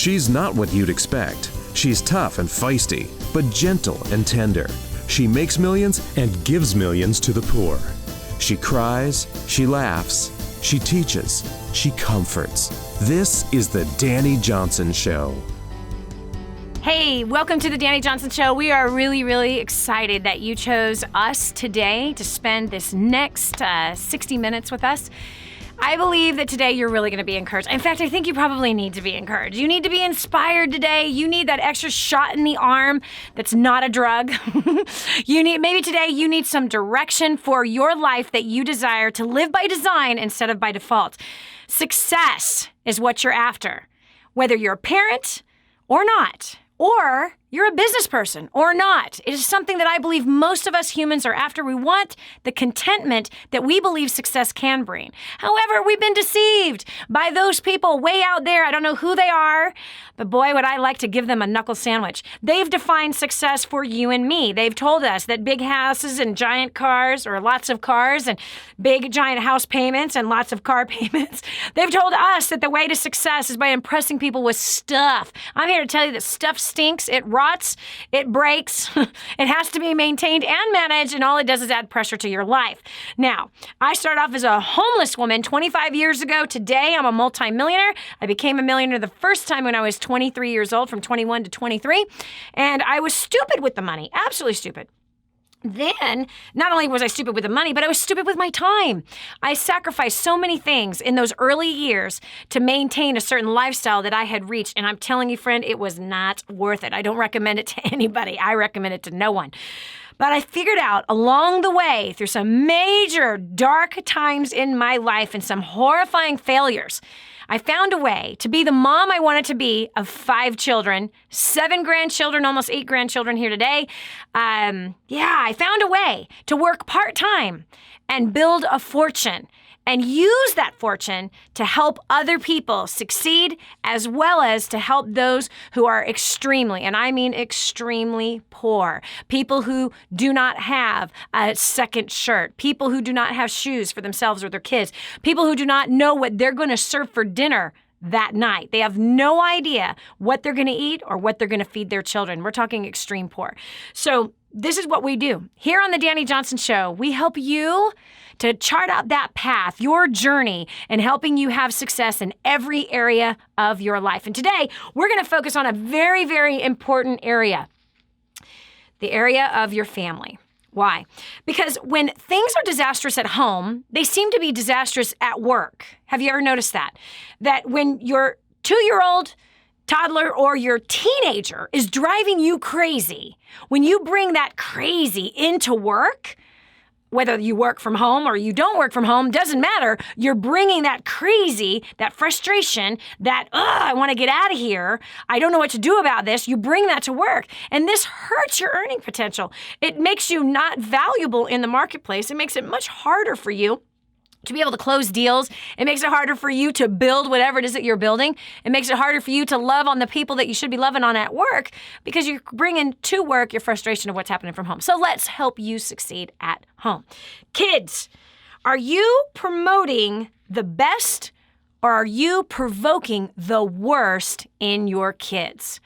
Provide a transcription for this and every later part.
She's not what you'd expect. She's tough and feisty, but gentle and tender. She makes millions and gives millions to the poor. She cries, she laughs, she teaches, she comforts. This is the Dani Johnson Show. Hey, welcome to the Dani Johnson Show. We are really, really excited that you chose us today to spend this next 60 minutes with us. I believe that today you're really going to be encouraged. In fact, I think you probably need to be encouraged. You need to be inspired today. You need that extra shot in the arm that's not a drug. Maybe today you need some direction for your life that you desire to live by design instead of by default. Success is what you're after, whether you're a parent or not, or you're a business person or not. It is something that I believe most of us humans are after. We want the contentment that we believe success can bring. However, we've been deceived by those people way out there. I don't know who they are, but boy, would I like to give them a knuckle sandwich. They've defined success for you and me. They've told us that big houses and giant cars, or lots of cars, and big giant house payments and lots of car payments. They've told us that the way to success is by impressing people with stuff. I'm here to tell you that stuff stinks. It rots, it breaks, it has to be maintained and managed, and all it does is add pressure to your life. Now, I started off as a homeless woman 25 years ago. Today, I'm a multi-millionaire. I became a millionaire the first time when I was 23 years old, from 21 to 23, and I was stupid with the money, absolutely stupid. Then, not only was I stupid with the money, but I was stupid with my time. I sacrificed so many things in those early years to maintain a certain lifestyle that I had reached. And I'm telling you, friend, it was not worth it. I don't recommend it to anybody. I recommend it to no one. But I figured out along the way, through some major dark times in my life and some horrifying failures, I found a way to be the mom I wanted to be of 5 children, 7 grandchildren, almost 8 grandchildren here today. I found a way to work part-time and build a fortune and use that fortune to help other people succeed, as well as to help those who are extremely, and I mean extremely poor. People who do not have a second shirt. People who do not have shoes for themselves or their kids. People who do not know what they're going to serve for dinner that night. They have no idea what they're going to eat or what they're going to feed their children. We're talking extreme poor. So this is what we do. Here on the Dani Johnson Show, we help you to chart out that path, your journey, and helping you have success in every area of your life. And today, we're going to focus on a very, very important area, the area of your family. Why? Because when things are disastrous at home, they seem to be disastrous at work. Have you ever noticed that? That when your 2-year-old toddler or your teenager is driving you crazy, when you bring that crazy into work, whether you work from home or you don't work from home, doesn't matter. You're bringing that crazy, that frustration, that, I want to get out of here. I don't know what to do about this. You bring that to work. And this hurts your earning potential. It makes you not valuable in the marketplace. It makes it much harder for you to be able to close deals. It makes it harder for you to build whatever it is that you're building. It makes it harder for you to love on the people that you should be loving on at work, because you're bringing to work your frustration of what's happening from home. So let's help you succeed at home. Kids, are you promoting the best, or are you provoking the worst in your kids?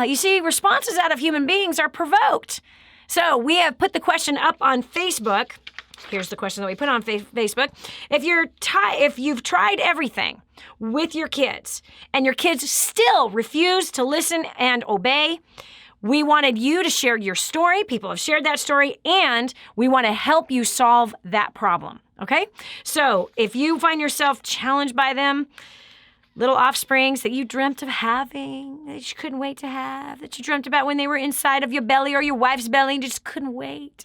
You see, responses out of human beings are provoked. So we have put the question up on Facebook. Here's the question that we put on Facebook. If you've tried everything with your kids and your kids still refuse to listen and obey, we wanted you to share your story. People have shared that story, and we want to help you solve that problem. Okay? So if you find yourself challenged by them, little offsprings that you dreamt of having, that you couldn't wait to have, that you dreamt about when they were inside of your belly or your wife's belly and you just couldn't wait,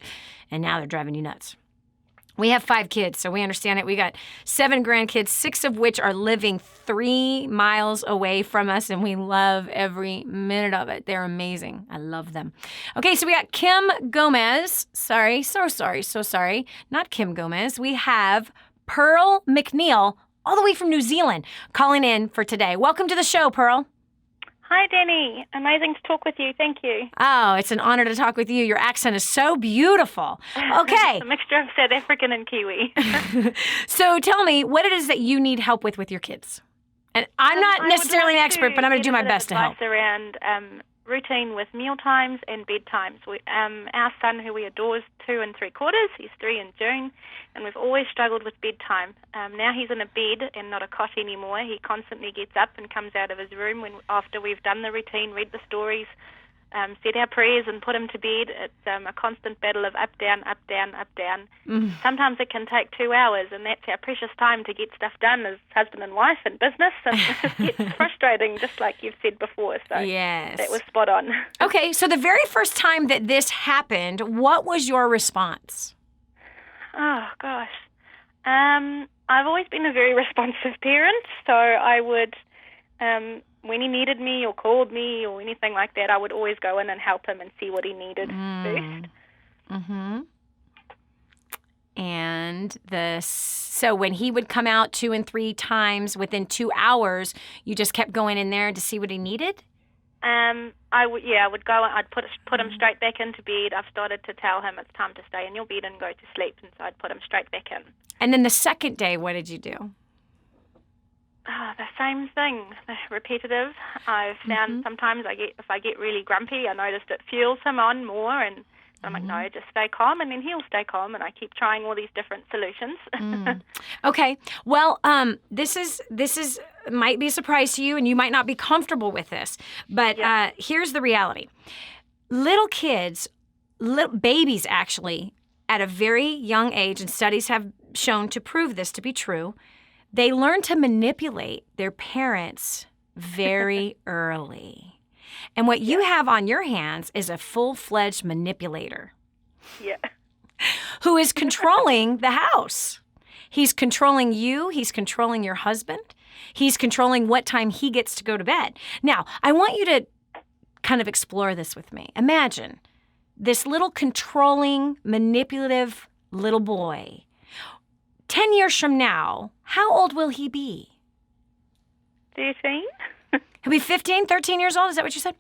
and now they're driving you nuts. We have 5 kids, so we understand it. We got 7 grandkids, 6 of which are living 3 miles away from us, and we love every minute of it. They're amazing. I love them. Okay, so we got Kim Gomez. So sorry. Not Kim Gomez. We have Pearl McNeil, all the way from New Zealand, calling in for today. Welcome to the show, Pearl. Hi, Dani. Amazing to talk with you. Thank you. Oh, it's an honor to talk with you. Your accent is so beautiful. Okay. It's a mixture of South African and Kiwi. So tell me what it is that you need help with your kids And I'm not I necessarily would an love expert, but I'm going to do my get a bit of best to help. advice around routine with meal times and bedtimes. Our son, who we adore, is 2 3/4. He's 3 in June, and we've always struggled with bedtime. Now he's in a bed and not a cot anymore. He constantly gets up and comes out of his room after we've done the routine, read the stories, said our prayers and put him to bed. It's a constant battle of up, down, up, down, up, down. Sometimes it can take 2 hours, and that's our precious time to get stuff done as husband and wife and business, and it gets frustrating, just like you've said before. So Yes. that was spot on. Okay, so the very first time that this happened, what was your response? Oh, gosh. I've always been a very responsive parent, so I would... when he needed me or called me or anything like that, I would always go in and help him and see what he needed first. Mm-hmm. And so when he would come out 2 and 3 times within 2 hours, you just kept going in there to see what he needed? I would go. I'd put him straight back into bed. I've started to tell him it's time to stay in your bed and go to sleep, and so I'd put him straight back in. And then the second day, what did you do? The same thing, repetitive. I've found sometimes if I get really grumpy, I noticed it fuels him on more, and I'm like, no, just stay calm, and then he'll stay calm, and I keep trying all these different solutions. Okay, well, this might be a surprise to you, and you might not be comfortable with this, but here's the reality: little kids, babies actually, at a very young age, and studies have shown to prove this to be true. They learn to manipulate their parents very early. And what you have on your hands is a full-fledged manipulator. Yeah. Who is controlling the house. He's controlling you. He's controlling your husband. He's controlling what time he gets to go to bed. Now, I want you to kind of explore this with me. Imagine this little controlling, manipulative little boy. 10 years from now, how old will he be? 13. He'll be 15, 13 years old? Is that what you said?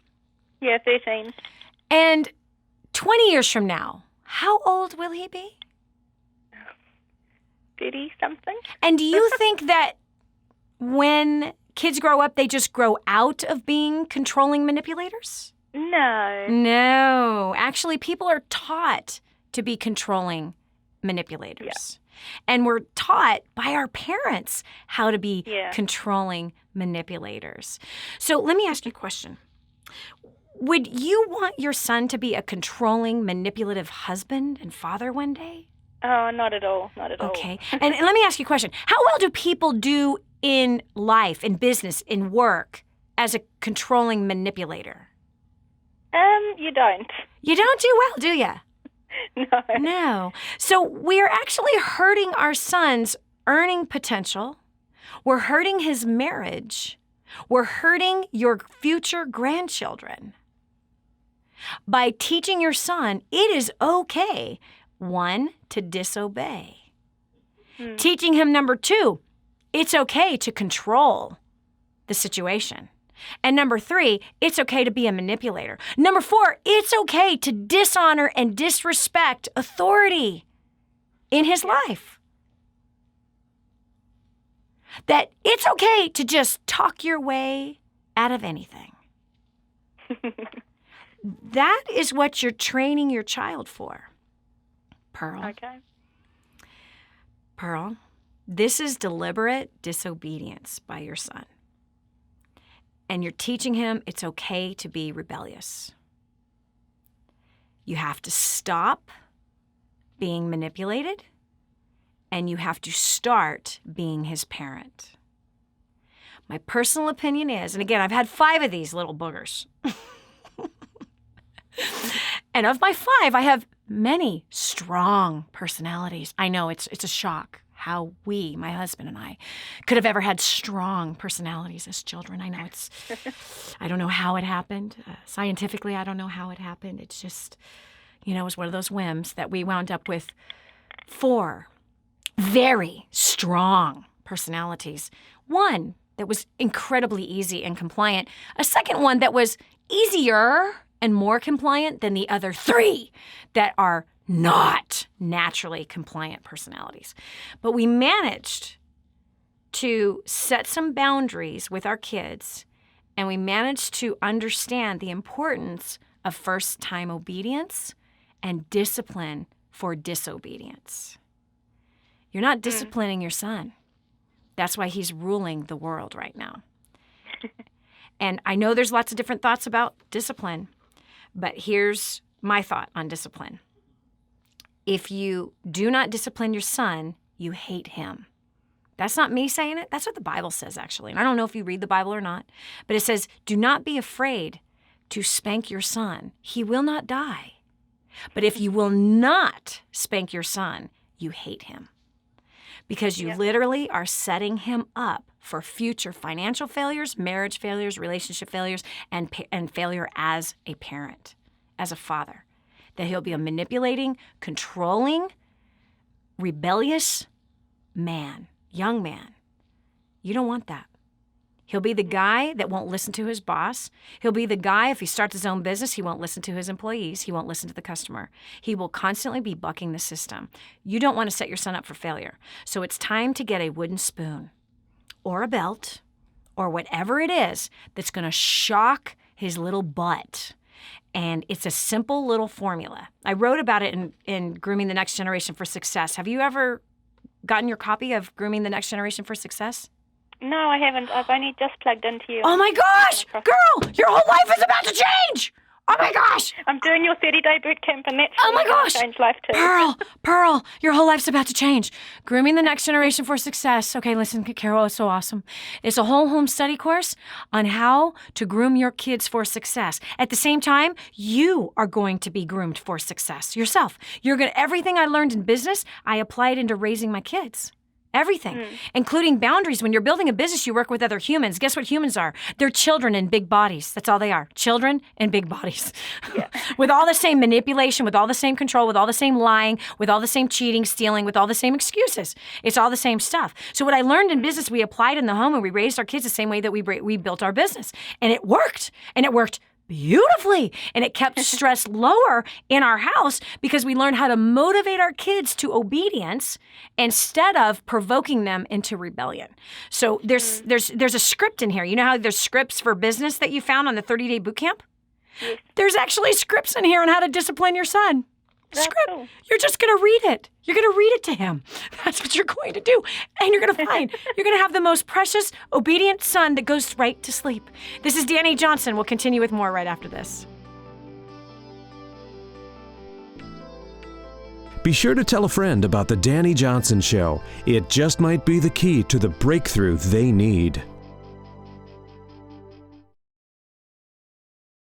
Yeah, 13. And 20 years from now, how old will he be? 30-something. And do you think that when kids grow up, they just grow out of being controlling manipulators? No. No. Actually, people are taught to be controlling manipulators. Yeah. And we're taught by our parents how to be Yeah. controlling manipulators. So let me ask you a question. Would you want your son to be a controlling, manipulative husband and father one day? Oh, not at all. Not at all. Okay. And let me ask you a question. How well do people do in life, in business, in work as a controlling manipulator? You don't. You don't do well, do you? No. No. So we're actually hurting our son's earning potential. We're hurting his marriage. We're hurting your future grandchildren. By teaching your son, it is okay, 1, to disobey. Teaching him, number 2, it's okay to control the situation. And number 3, it's okay to be a manipulator. Number 4, it's okay to dishonor and disrespect authority in his life. That it's okay to just talk your way out of anything. That is what you're training your child for, Pearl. Okay. Pearl, this is deliberate disobedience by your son. And you're teaching him it's okay to be rebellious. You have to stop being manipulated, and you have to start being his parent. My personal opinion is, and again, I've had 5 of these little boogers. And of my 5, I have many strong personalities. I know it's a shock how we, my husband and I, could have ever had strong personalities as children. I know I don't know how it happened. Scientifically, I don't know how it happened. It's just, it was one of those whims that we wound up with 4 very strong personalities. One that was incredibly easy and compliant. A second one that was easier and more compliant than the other 3 that are not naturally compliant personalities. But we managed to set some boundaries with our kids, and we manage to understand the importance of first-time obedience and discipline for disobedience. You're not disciplining your son. That's why he's ruling the world right now. And I know there's lots of different thoughts about discipline, but here's my thought on discipline. If you do not discipline your son, you hate him. That's not me saying it. That's what the Bible says, actually. And I don't know if you read the Bible or not, but it says, do not be afraid to spank your son. He will not die. But if you will not spank your son, you hate him. Because you literally are setting him up for future financial failures, marriage failures, relationship failures, and failure as a parent, as a father. That he'll be a manipulating, controlling, rebellious man. Young man. You don't want that. He'll be the guy that won't listen to his boss. He'll be the guy, if he starts his own business, he won't listen to his employees. He won't listen to the customer. He will constantly be bucking the system. You don't want to set your son up for failure. So it's time to get a wooden spoon or a belt or whatever it is that's going to shock his little butt. And it's a simple little formula. I wrote about it in Grooming the Next Generation for Success. Have you ever gotten your copy of Grooming the Next Generation for Success? No, I haven't. I've only just plugged into you. Oh my gosh! Girl, your whole life is about to change! Oh my gosh! I'm doing your 30-day boot camp, and that's oh my gosh! Change life too. Pearl, your whole life's about to change. Grooming the Next Generation for Success. Okay, listen, Carol, it's so awesome. It's a whole home study course on how to groom your kids for success. At the same time, you are going to be groomed for success yourself. Everything I learned in business, I applied into raising my kids. Everything, including boundaries. When you're building a business, you work with other humans. Guess what humans are? They're children in big bodies. That's all they are. Children in big bodies. Yeah. With all the same manipulation, with all the same control, with all the same lying, with all the same cheating, stealing, with all the same excuses. It's all the same stuff. So what I learned in business, we applied in the home, and we raised our kids the same way that we built our business. And it worked. And it worked beautifully. And it kept stress lower in our house because we learned how to motivate our kids to obedience instead of provoking them into rebellion. So there's a script in here. You know how there's scripts for business that you found on the 30-day boot camp? Yes. There's actually scripts in here on how to discipline your son. Script. Cool. You're just going to read it. You're going to read it to him. That's what you're going to do. And you're going to find you're going to have the most precious, obedient son that goes right to sleep. This is Dani Johnson. We'll continue with more right after this. Be sure to tell a friend about the Dani Johnson Show. It just might be the key to the breakthrough they need.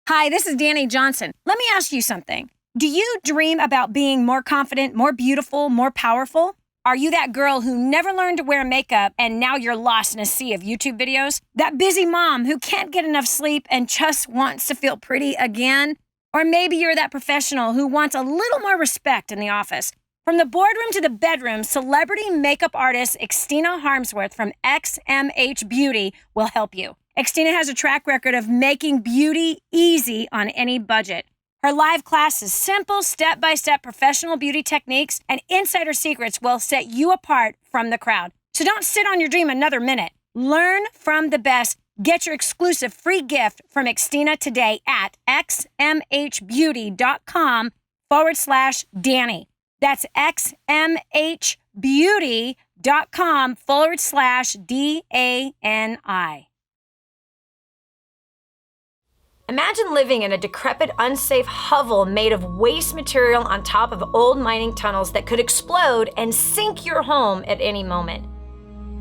Hi, this is Dani Johnson. Let me ask you something. Do you dream about being more confident, more beautiful, more powerful? Are you that girl who never learned to wear makeup and now you're lost in a sea of YouTube videos? That busy mom who can't get enough sleep and just wants to feel pretty again? Or maybe you're that professional who wants a little more respect in the office. From the boardroom to the bedroom, celebrity makeup artist Xtina Harmsworth from XMH Beauty will help you. Xtina has a track record of making beauty easy on any budget. Her live classes, simple step-by-step professional beauty techniques and insider secrets will set you apart from the crowd. So don't sit on your dream another minute. Learn from the best. Get your exclusive free gift from Xtina today at xmhbeauty.com/Dani. That's xmhbeauty.com/DANI. Imagine living in a decrepit, unsafe hovel made of waste material on top of old mining tunnels that could explode and sink your home at any moment.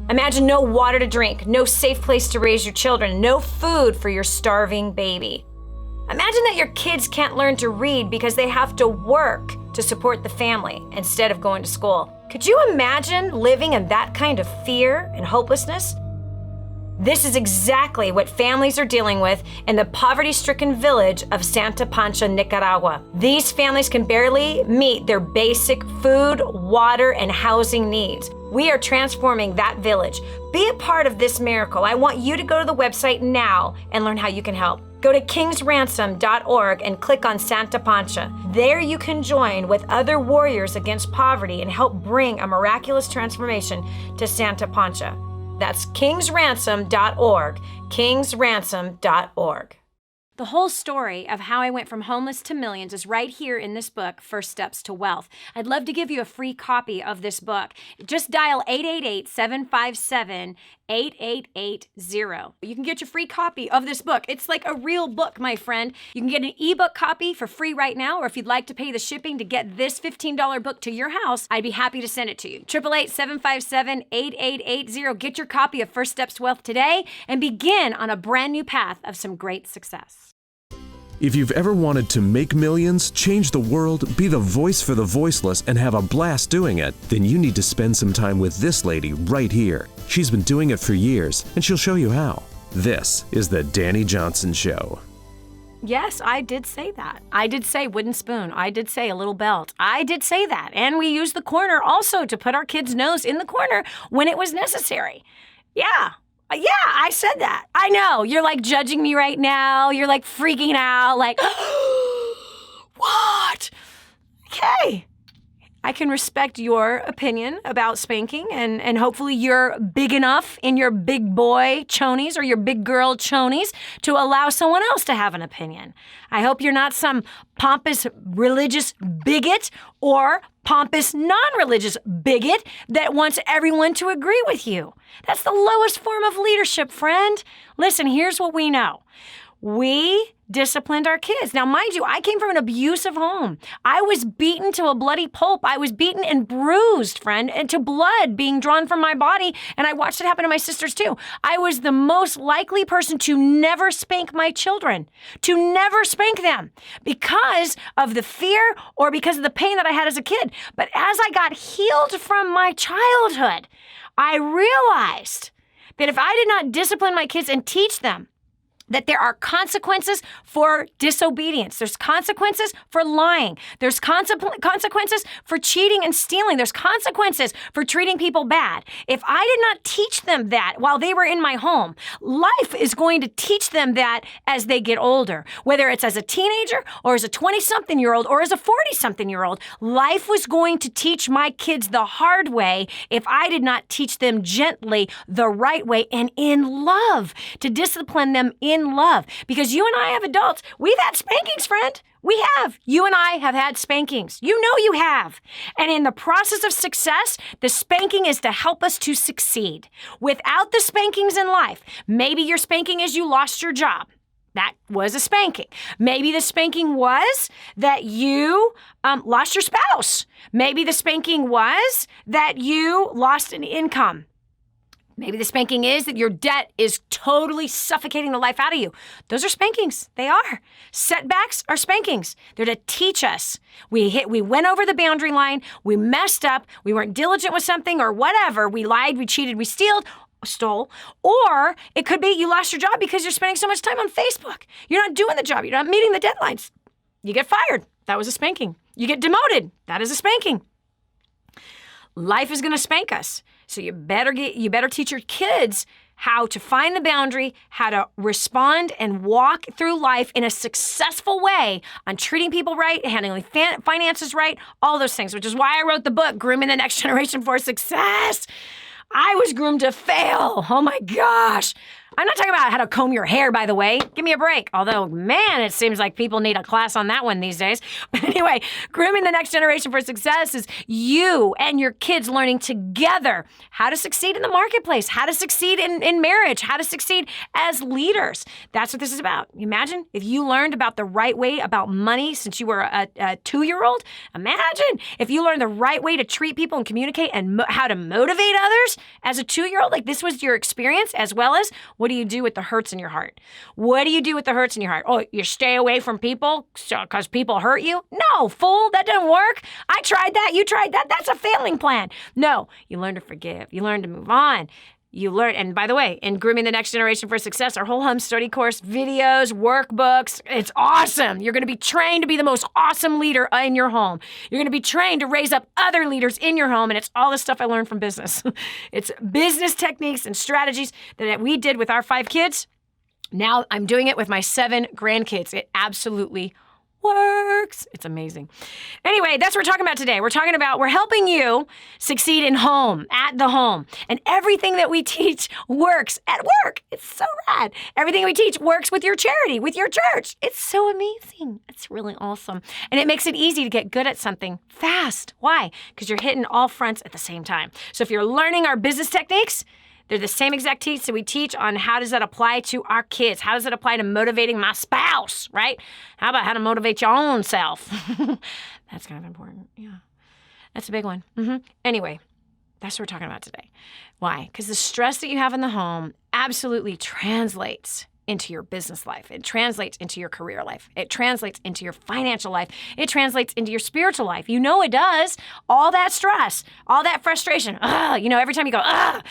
Imagine no water to drink, no safe place to raise your children, no food for your starving baby. Imagine that your kids can't learn to read because they have to work to support the family instead of going to school. Could you imagine living in that kind of fear and hopelessness? This is exactly what families are dealing with in the poverty-stricken village of Santa Pancha, Nicaragua. These families can barely meet their basic food, water, and housing needs. We are transforming that village. Be a part of this miracle. I want you to go to the website now and learn how you can help. Go to kingsransom.org and click on Santa Pancha. There you can join with other warriors against poverty and help bring a miraculous transformation to Santa Pancha. That's kingsransom.org, kingsransom.org. The whole story of how I went from homeless to millions is right here in this book, First Steps to Wealth. I'd love to give you a free copy of this book. Just dial 888-757-8880. You can get your free copy of this book. It's like a real book, my friend. You can get an ebook copy for free right now, or if you'd like to pay the shipping to get this $15 book to your house, I'd be happy to send it to you. 888-757-8880. Get your copy of First Steps to Wealth today and begin on a brand new path of some great success. If you've ever wanted to make millions, change the world, be the voice for the voiceless, and have a blast doing it, then you need to spend some time with this lady right here. She's been doing it for years, and she'll show you how. This is the Dani Johnson Show. Yes, I did say that. I did say wooden spoon. I did say a little belt. I did say that. And we used the corner also to put our kid's nose in the corner when it was necessary. Yeah, I said that. I know. You're like judging me right now. You're like freaking out. Like, what? Okay. I can respect your opinion about spanking, and hopefully you're big enough in your big boy chonies or your big girl chonies to allow someone else to have an opinion. I hope you're not some pompous religious bigot or pompous non-religious bigot that wants everyone to agree with you. That's the lowest form of leadership, friend. Listen, here's what we know. We disciplined our kids. Now, mind you, I came from an abusive home. I was beaten to a bloody pulp. I was beaten and bruised, friend, and to blood being drawn from my body. And I watched it happen to my sisters too. I was the most likely person to never spank my children, to never spank them because of the fear or because of the pain that I had as a kid. But as I got healed from my childhood, I realized that if I did not discipline my kids and teach them that there are consequences for disobedience. There's consequences for lying. There's consequences for cheating and stealing. There's consequences for treating people bad. If I did not teach them that while they were in my home, life is going to teach them that as they get older. Whether it's as a teenager or as a 20-something-year-old or as a 40-something-year-old, life was going to teach my kids the hard way if I did not teach them gently the right way and in love, to discipline them in love. Because you and I have adults, we've had spankings, friend. We have. You and I have had spankings. You know you have. And in the process of success, the spanking is to help us to succeed. Without the spankings in life, maybe your spanking is you lost your job. That was a spanking. Maybe the spanking was that you lost your spouse. Maybe the spanking was that you lost an income. Maybe the spanking is that your debt is totally suffocating the life out of you. Those are spankings. They are. Setbacks are spankings. They're to teach us. We went over the boundary line. We messed up. We weren't diligent with something or whatever. We lied, we cheated, we stole. Or it could be you lost your job because you're spending so much time on Facebook. You're not doing the job. You're not meeting the deadlines. You get fired. That was a spanking. You get demoted. That is a spanking. Life is going to spank us. So you better teach your kids how to find the boundary, how to respond and walk through life in a successful way on treating people right, handling finances right, all those things, which is why I wrote the book, Grooming the Next Generation for Success. I was groomed to fail. Oh my gosh. I'm not talking about how to comb your hair, by the way. Give me a break. Although, man, it seems like people need a class on that one these days. But anyway, grooming the next generation for success is you and your kids learning together how to succeed in the marketplace, how to succeed in marriage, how to succeed as leaders. That's what this is about. Imagine if you learned about the right way about money since you were a 2-year-old. Imagine if you learned the right way to treat people and communicate and how to motivate others as a 2-year-old. Like this was your experience, as well as what do you do with the hurts in your heart? What do you do with the hurts in your heart? Oh, you stay away from people because people hurt you? No, fool, that doesn't work. I tried that. You tried that. That's a failing plan. No, you learn to forgive. You learn to move on. You learn, and by the way, in Grooming the Next Generation for Success, our whole home study course, videos, workbooks, it's awesome. You're going to be trained to be the most awesome leader in your home. You're going to be trained to raise up other leaders in your home, and it's all the stuff I learned from business. It's business techniques and strategies that we did with our 5 kids. Now I'm doing it with my 7 grandkids. It absolutely works. It's amazing. Anyway, that's what we're talking about today. We're helping you succeed in home, at the home. And everything that we teach works at work. It's so rad. Everything we teach works with your charity, with your church. It's so amazing. It's really awesome. And it makes it easy to get good at something fast. Why? Because you're hitting all fronts at the same time. So if you're learning our business techniques, they're the same exact teach that we teach on how does that apply to our kids? How does it apply to motivating my spouse, right? How about how to motivate your own self? That's kind of important. Yeah, that's a big one. Anyway, that's what we're talking about today. Why? Because the stress that you have in the home absolutely translates into your business life. It translates into your career life. It translates into your financial life. It translates into your spiritual life. You know it does. All that stress, all that frustration. Every time you go, how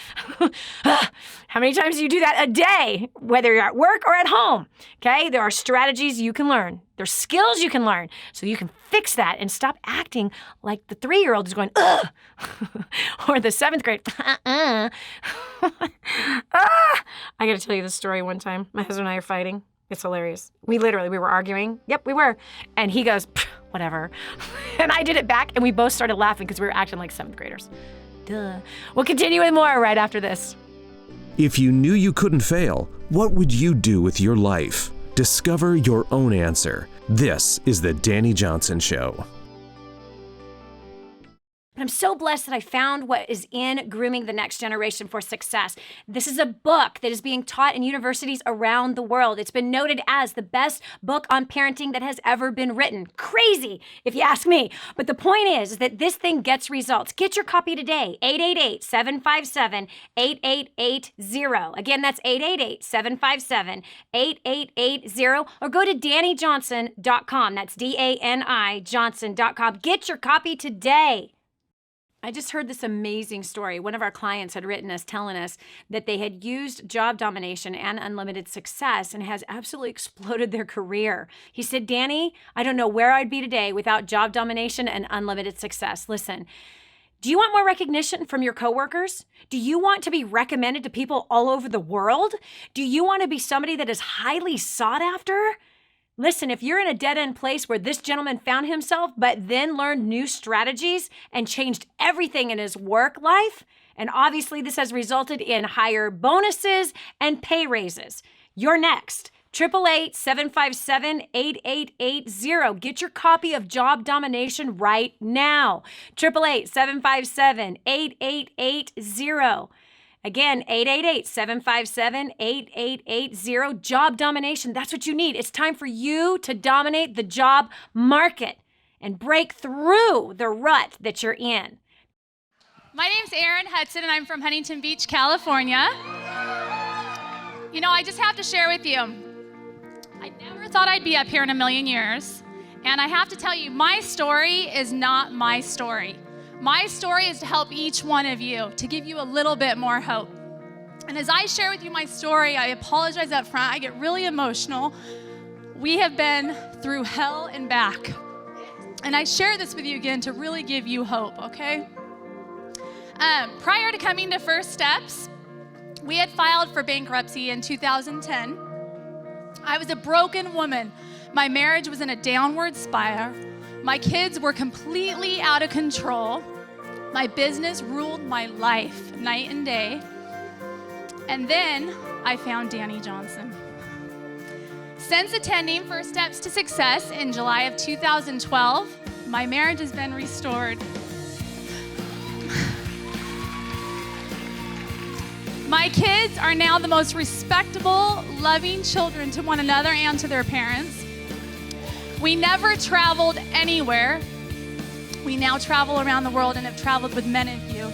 many times do you do that a day, whether you're at work or at home? Okay, there are strategies you can learn. There's skills you can learn so you can fix that and stop acting like the 3-year-old is going, or the 7th grade. I got to tell you this story one time. My husband and I are fighting. It's hilarious. We were arguing. Yep, we were. And he goes, whatever. And I did it back, and we both started laughing because we were acting like 7th graders. Duh. We'll continue with more right after this. If you knew you couldn't fail, what would you do with your life? Discover your own answer. This is the Dani Johnson Show. I'm so blessed that I found what is in Grooming the Next Generation for Success. This is a book that is being taught in universities around the world. It's been noted as the best book on parenting that has ever been written. Crazy, if you ask me. But the point is that this thing gets results. Get your copy today, 888-757-8880. Again, that's 888-757-8880. Or go to DaniJohnson.com. That's DANI Johnson.com. Get your copy today. I just heard this amazing story. One of our clients had written us telling us that they had used job domination and unlimited success and has absolutely exploded their career. He said, Dani, I don't know where I'd be today without job domination and unlimited success. Listen, do you want more recognition from your coworkers? Do you want to be recommended to people all over the world? Do you want to be somebody that is highly sought after? Listen, if you're in a dead-end place where this gentleman found himself, but then learned new strategies and changed everything in his work life, and obviously this has resulted in higher bonuses and pay raises, you're next. 888-757-8880. Get your copy of Job Domination right now. 888-757-8880. Again, 888-757-8880. Job domination. That's what you need. It's time for you to dominate the job market and break through the rut that you're in. My name's Erin Hudson, and I'm from Huntington Beach, California. You know, I just have to share with you, I never thought I'd be up here in a million years. And I have to tell you, my story is not my story. My story is to help each one of you, to give you a little bit more hope. And as I share with you my story, I apologize up front. I get really emotional. We have been through hell and back. And I share this with you again to really give you hope, okay? Prior to coming to First Steps, we had filed for bankruptcy in 2010. I was a broken woman. My marriage was in a downward spiral. My kids were completely out of control. My business ruled my life night and day. And then I found Dani Johnson. Since attending First Steps to Success in July of 2012, my marriage has been restored. My kids are now the most respectable, loving children to one another and to their parents. We never traveled anywhere. We now travel around the world and have traveled with many of you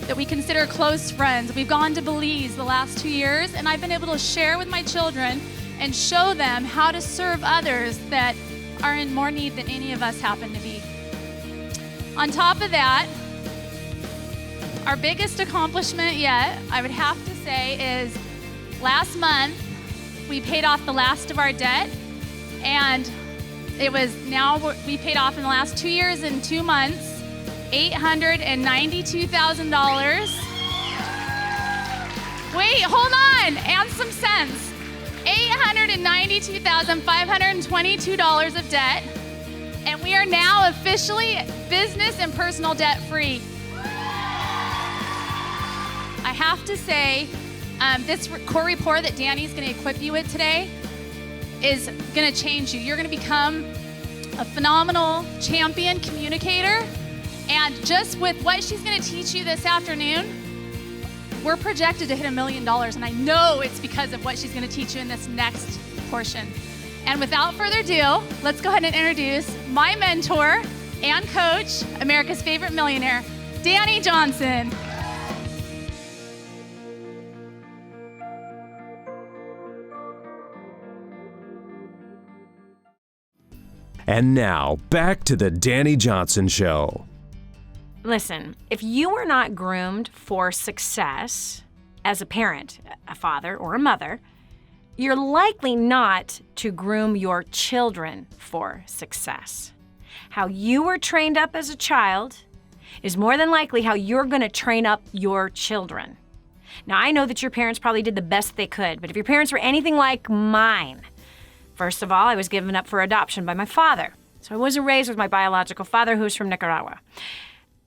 that we consider close friends. We've gone to Belize the last 2 years, and I've been able to share with my children and show them how to serve others that are in more need than any of us happen to be. On top of that, our biggest accomplishment yet, I would have to say, is last month we paid off the last of our debt, and it was now we paid off in the last 2 years and 2 months, $892,000. Wait, hold on, and some cents. $892,522 of debt, and we are now officially business and personal debt free. I have to say, this core report that Dani's going to equip you with today is going to change you. You're going to become a phenomenal champion communicator, and just with what she's going to teach you this afternoon, we're projected to hit $1 million, and I know it's because of what she's going to teach you in this next portion. And without further ado, let's go ahead and introduce my mentor and coach, America's favorite millionaire, Dani Johnson. And now, back to the Dani Johnson Show. Listen, if you were not groomed for success as a parent, a father, or a mother, you're likely not to groom your children for success. How you were trained up as a child is more than likely how you're going to train up your children. Now, I know that your parents probably did the best they could, but if your parents were anything like mine, first of all, I was given up for adoption by my father. So I wasn't raised with my biological father, who's from Nicaragua.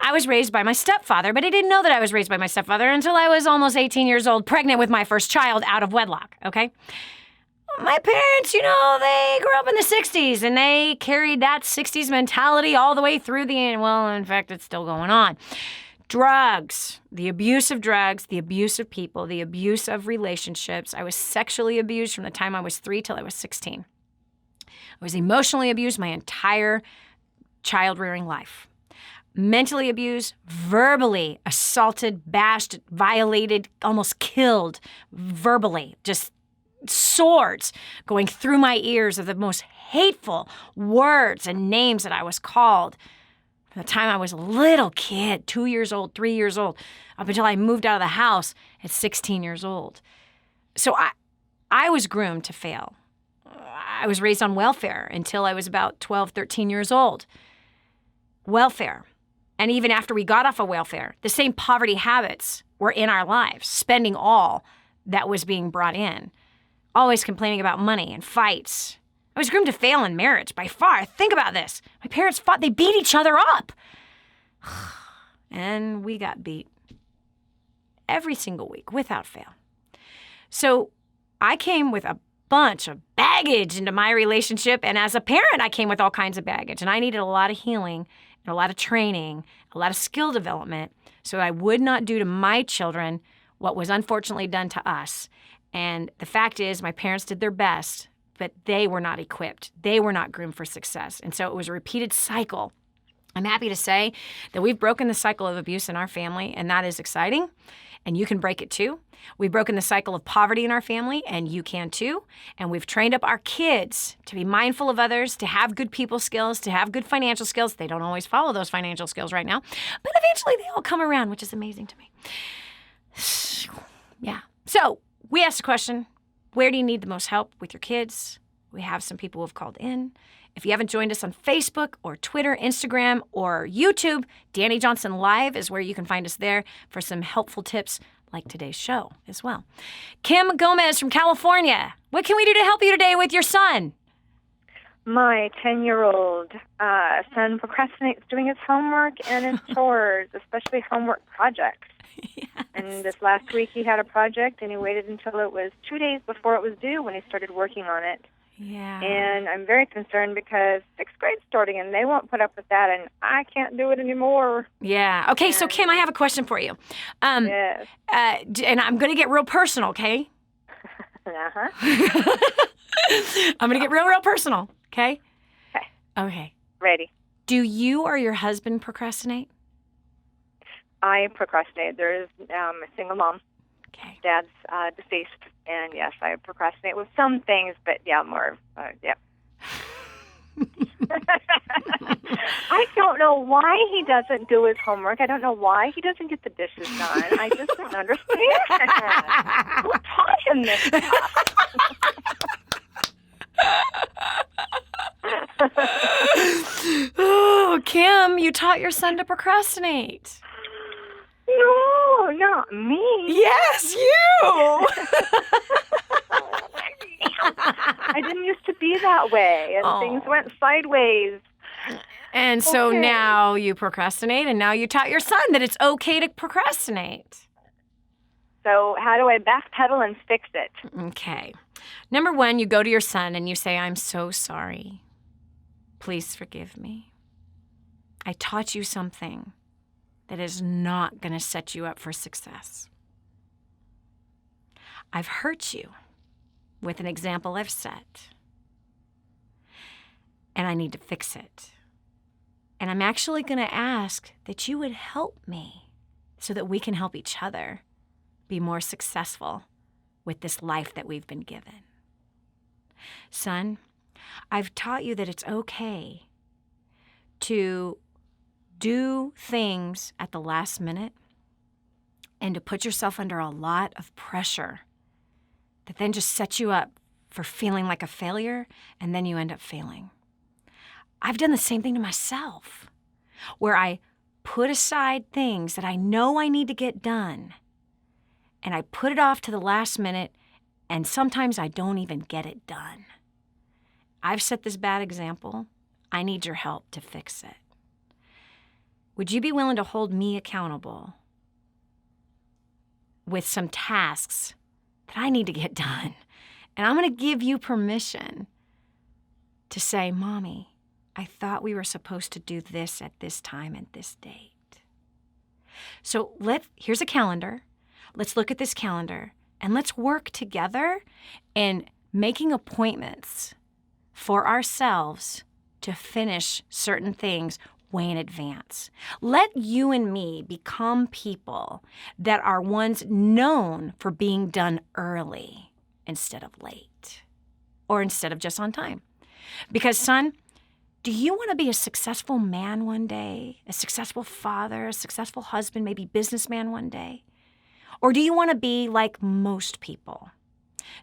I was raised by my stepfather, but I didn't know that I was raised by my stepfather until I was almost 18 years old, pregnant with my first child out of wedlock, okay? My parents, they grew up in the 60s, and they carried that 60s mentality all the way through in fact, it's still going on. Drugs, the abuse of drugs, the abuse of people, the abuse of relationships. I was sexually abused from the time I was 3 till I was 16. I was emotionally abused my entire child-rearing life. Mentally abused, verbally assaulted, bashed, violated, almost killed verbally, just swords going through my ears of the most hateful words and names that I was called from the time I was a little kid, 2 years old, 3 years old, up until I moved out of the house at 16 years old. So I was groomed to fail. I was raised on welfare until I was about 12, 13 years old. Welfare. And even after we got off of welfare, the same poverty habits were in our lives, spending all that was being brought in, always complaining about money and fights. I was groomed to fail in marriage by far. Think about this. My parents fought. They beat each other up. And we got beat every single week without fail. So I came with a bunch of baggage into my relationship. And as a parent, I came with all kinds of baggage. And I needed a lot of healing and a lot of training, a lot of skill development, so I would not do to my children what was unfortunately done to us. And the fact is, my parents did their best, but they were not equipped. They were not groomed for success. And so it was a repeated cycle. I'm happy to say that we've broken the cycle of abuse in our family, and that is exciting. And you can break it too. We've broken the cycle of poverty in our family, and you can too. And we've trained up our kids to be mindful of others, to have good people skills, to have good financial skills. They don't always follow those financial skills right now, but eventually they all come around, which is amazing to me. Yeah. So we asked the question, where do you need the most help with your kids? We have some people who have called in. If you haven't joined us on Facebook or Twitter, Instagram, or YouTube, Dani Johnson Live is where you can find us there for some helpful tips like today's show as well. Kim Gomez from California. What can we do to help you today with your son? My 10-year-old son procrastinates doing his homework and his chores, especially homework projects. Yes. And this last week he had a project, and he waited until it was 2 days before it was due when he started working on it. Yeah. And I'm very concerned because 6th grade's starting, and they won't put up with that, and I can't do it anymore. Yeah. Okay, so Kim, I have a question for you. Yes. And I'm going to get real personal, okay? Uh-huh. I'm going to get real personal, okay? Okay. Okay. Ready. Do you or your husband procrastinate? I procrastinate. There's a single mom. Okay. Dad's deceased, and yes, I procrastinate with some things, but yeah, more, yeah. I don't know why he doesn't do his homework. I don't know why he doesn't get the dishes done. I just don't understand. Who taught him this stuff? Oh, Kim, you taught your son to procrastinate. No, not me. Yes, you. I didn't used to be that way, and things went sideways. And so now you procrastinate, and now you taught your son that it's okay to procrastinate. So how do I backpedal and fix it? Okay. Number one, you go to your son and you say, I'm so sorry. Please forgive me. I taught you something that is not going to set you up for success. I've hurt you with an example I've set, and I need to fix it. And I'm actually going to ask that you would help me so that we can help each other be more successful with this life that we've been given. Son, I've taught you that it's okay to do things at the last minute and to put yourself under a lot of pressure that then just sets you up for feeling like a failure, and then you end up failing. I've done the same thing to myself, where I put aside things that I know I need to get done, and I put it off to the last minute, and sometimes I don't even get it done. I've set this bad example. I need your help to fix it. Would you be willing to hold me accountable with some tasks that I need to get done? And I'm going to give you permission to say, Mommy, I thought we were supposed to do this at this time and this date. So here's a calendar. Let's look at this calendar and let's work together in making appointments for ourselves to finish certain things way in advance. Let you and me become people that are ones known for being done early instead of late, or instead of just on time. Because, son, do you want to be a successful man one day, a successful father, a successful husband, maybe businessman one day? Or do you want to be like most people,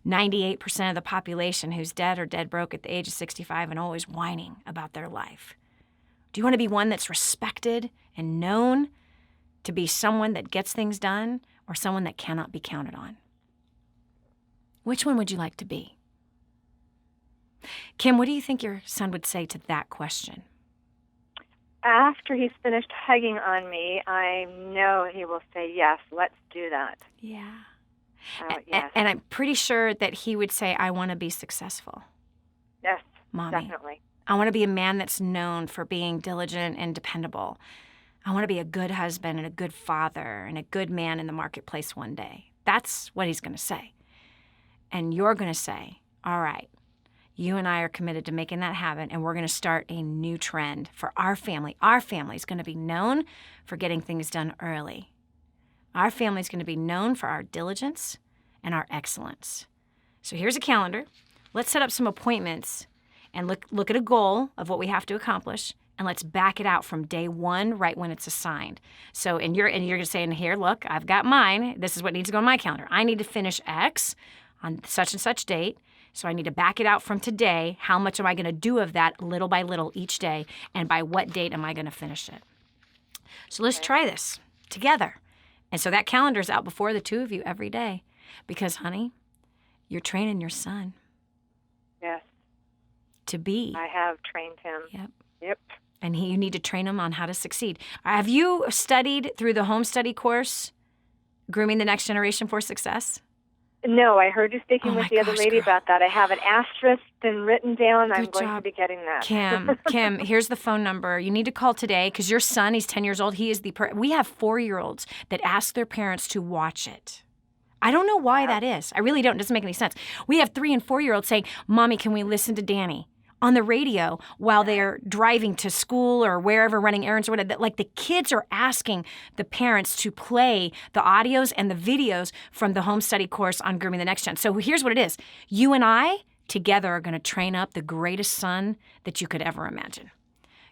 98% of the population who's dead or dead broke at the age of 65 and always whining about their life? Do you want to be one that's respected and known to be someone that gets things done, or someone that cannot be counted on? Which one would you like to be? Kim, what do you think your son would say to that question? After he's finished hugging on me, I know he will say, yes, let's do that. Yeah. Yes. And I'm pretty sure that he would say, I want to be successful. Yes, Mommy. definitely. I want to be a man that's known for being diligent and dependable. I want to be a good husband and a good father and a good man in the marketplace one day. That's what he's going to say. And you're going to say, all right, you and I are committed to making that happen, and we're going to start a new trend for our family. Our family is going to be known for getting things done early. Our family is going to be known for our diligence and our excellence. So here's a calendar. Let's set up some appointments and look at a goal of what we have to accomplish, and let's back it out from day one, right when it's assigned. So, and you're going to say in here, look, I've got mine. This is what needs to go on my calendar. I need to finish X on such and such date. So I need to back it out from today. How much am I going to do of that little by little each day? And by what date am I going to finish it? So let's try this together. And so that calendar is out before the two of you every day. Because, honey, you're training your son. Yes. To be. I have trained him. Yep. And you need to train him on how to succeed. Have you studied through the home study course, Grooming the Next Generation for Success? No, I heard you speaking with the other lady girl. about that. I have an asterisk and written down. I'm Good going job. to be getting that. Kim, here's the phone number. You need to call today because your son, he's 10 years old. He is we have 4-year-olds that ask their parents to watch it. I don't know why that is. I really don't. It doesn't make any sense. We have 3- and 4-year-olds saying, Mommy, can we listen to Dani on the radio while they're driving to school or wherever, running errands or whatever? Like, the kids are asking the parents to play the audios and the videos from the home study course on Grooming the Next Gen. So here's what it is. You and I together are going to train up the greatest son that you could ever imagine.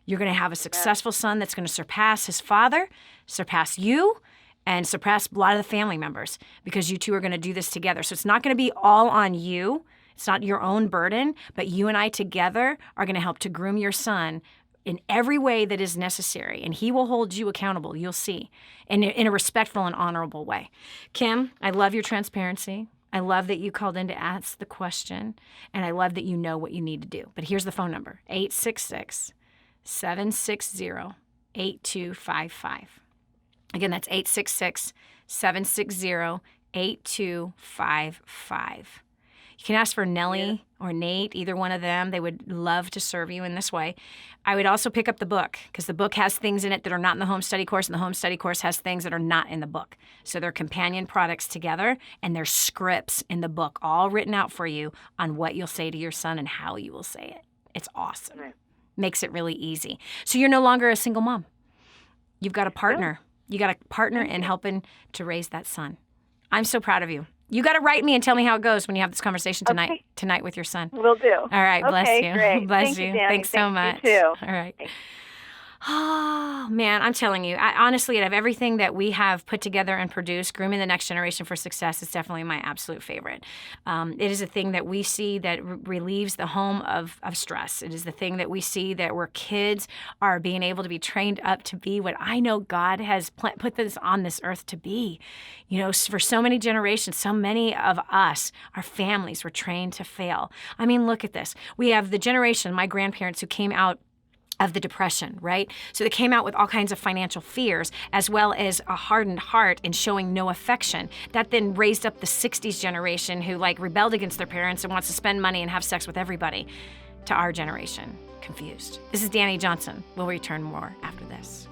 You're going to have a successful son that's going to surpass his father, surpass you, and surpass a lot of the family members, because you two are going to do this together. So it's not going to be all on you. It's not your own burden, but you and I together are going to help to groom your son in every way that is necessary, and he will hold you accountable, you'll see, in a respectful and honorable way. Kim, I love your transparency. I love that you called in to ask the question, and I love that you know what you need to do. But here's the phone number, 866-760-8255. Again, that's 866-760-8255. You can ask for Nellie or Nate, either one of them. They would love to serve you in this way. I would also pick up the book, because the book has things in it that are not in the home study course, and the home study course has things that are not in the book. So they're companion products together, and there's scripts in the book all written out for you on what you'll say to your son and how you will say it. It's awesome. Right. Makes it really easy. So you're no longer a single mom. You've got a partner. You got a partner in helping to raise that son. I'm so proud of you. You got to write me and tell me how it goes when you have this conversation tonight with your son. Will do. All right. Bless you. Great. Bless Thank you. you, Dani. Thanks so much. You too. All right. Oh, man, I'm telling you, honestly, out of everything that we have put together and produced, Grooming the Next Generation for Success is definitely my absolute favorite. It is a thing that we see that relieves the home of stress. It is the thing that we see that where kids are being able to be trained up to be what I know God has put this on this earth to be. You know, for so many generations, so many of us, our families were trained to fail. I mean, look at this. We have the generation, my grandparents, who came out of the Depression, right? So they came out with all kinds of financial fears, as well as a hardened heart and showing no affection. That then raised up the 60s generation who rebelled against their parents and wants to spend money and have sex with everybody, to our generation, confused. This is Dani Johnson. We'll return more after this.